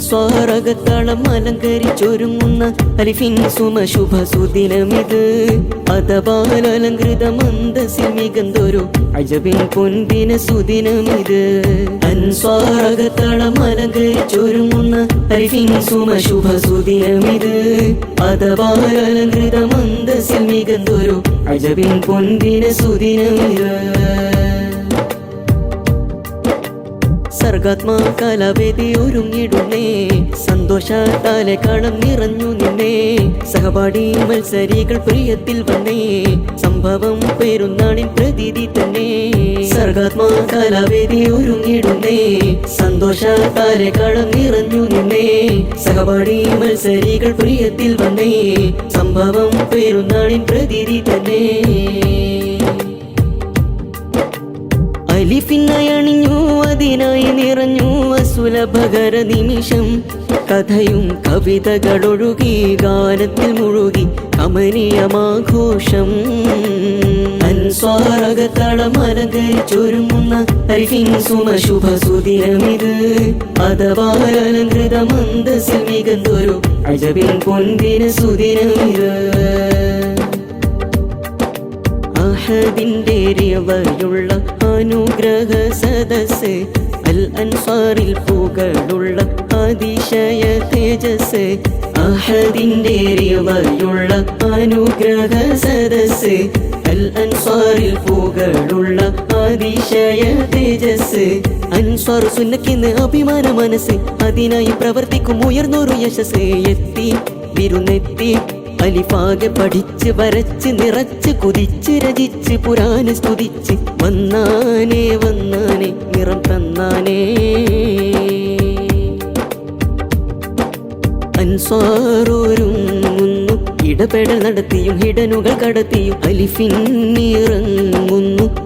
അൻസ്വാറകത്തളം അലങ്കരിച്ചൊരുങ്ങുന്ന അലിഫിൻ സുമശുഭ സുദിനമിത്. അതപാലലങ്കൃത മന്ദസിൽ മികന്തൊരു അജബിൻ പൊൻപിന സുദിനമിത്. അൻസ്വാറകത്തളം അലങ്കരിച്ചൊരുങ്ങുന്ന അലിഫിൻ സുമശുഭ സുദിനമിത്. അതപാലലങ്കൃത മന്ദസിൽ മികന്തൊരു അജബിൻ പൊൻപിന സുദിനമിത്. സർഗാത്മാ കലാവേദി ഒരുങ്ങിടുന്നേ, സന്തോഷത്താലെ കളം നിറഞ്ഞു നിന്നേ. സഹപാഠി മത്സരികൾ പ്രിയത്തിൽ വന്നേ, സംഭവം പെരുന്നാളിൻ പ്രതീതി തന്നെ. സർഗാത്മാ കലാവേദി ഒരുങ്ങിടുന്നേ, സന്തോഷത്താലെ കളം നിറഞ്ഞു നിന്നേ. സഹപാഠി മത്സരികൾ പ്രിയത്തിൽ വന്നേ, സംഭവം പെരുന്നാളിൻ പ്രതീതി തന്നെ. അലിഫിനായി അണിഞ്ഞു അതിനായി നിറഞ്ഞു അസുലഭകര നിമിഷം. കഥയും കവിതകളൊഴുകി ഗാനത്തിൽ മുഴുകി കമനീയമാഘോഷം. അൻസ്വാറകത്തളം അലങ്കരിച്ചൊരുങ്ങുന്ന അലിഫിൻ സുമശുഭ സുദിനമിത്. അതപാലലങ്കൃത മന്ദസിൽ മികന്തൊരു അജബിൻ പൊൻപിന സുദിനമിത്. അഹദിന്റെ രവയുള്ള അനുഗ്രഹ സദസ്, അൽ അൻസാറിൽ പുകളുള്ള അതിശയ തേജസ്. അഹദിന്റെ രവയുള്ള അനുഗ്രഹ സദസ്, അൽ അൻസാറിൽ പുകളുള്ള അതിശയ തേജസ്. അൻസ്വാർ സുന്നക്കിന്ന് അഭിമാന മനസ്സ്, അതിനായി പ്രവർത്തിക്കും ഉയർന്നൊരു യശസ്. എത്തി വിരുന്നെത്തി അലിഫാകെ പഠിച്ച് വരച്ച് നിറച്ച് കുതിച്ച് രചിച്ച് പുരാന സ്തുതിച്ച് വന്നാനേ വന്നാനേ നിറം തന്നാനേ. അൻസ്വാറൊരുങ്ങുന്നു, ഇടപെടൽ നടത്തിയും ഹിഡനുകൾ കടത്തിയും അലിഫിന്നിറങ്ങുന്നു.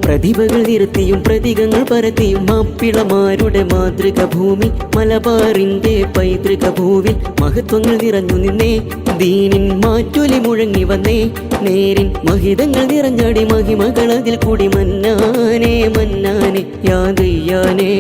പ്രതിഭകൾ നിരത്തിയും പ്രതീകങ്ങൾ പരത്തിയും മാപ്പിളമാരുടെ മാതൃക ഭൂമി മലബാറിന്റെ പൈതൃക ഭൂവിൽ മഹത്വങ്ങൾ നിറഞ്ഞു നിന്നേ. ദീനിൻ മാറ്റൊലി മുഴങ്ങി വന്നേ, നേരിൻ മഹിതങ്ങൾ നിറഞ്ഞാടി മഹിമകൾ അതിൽ കൂടി. മന്നാനേ മന്നാനേ യാ ദയ്യാനേ.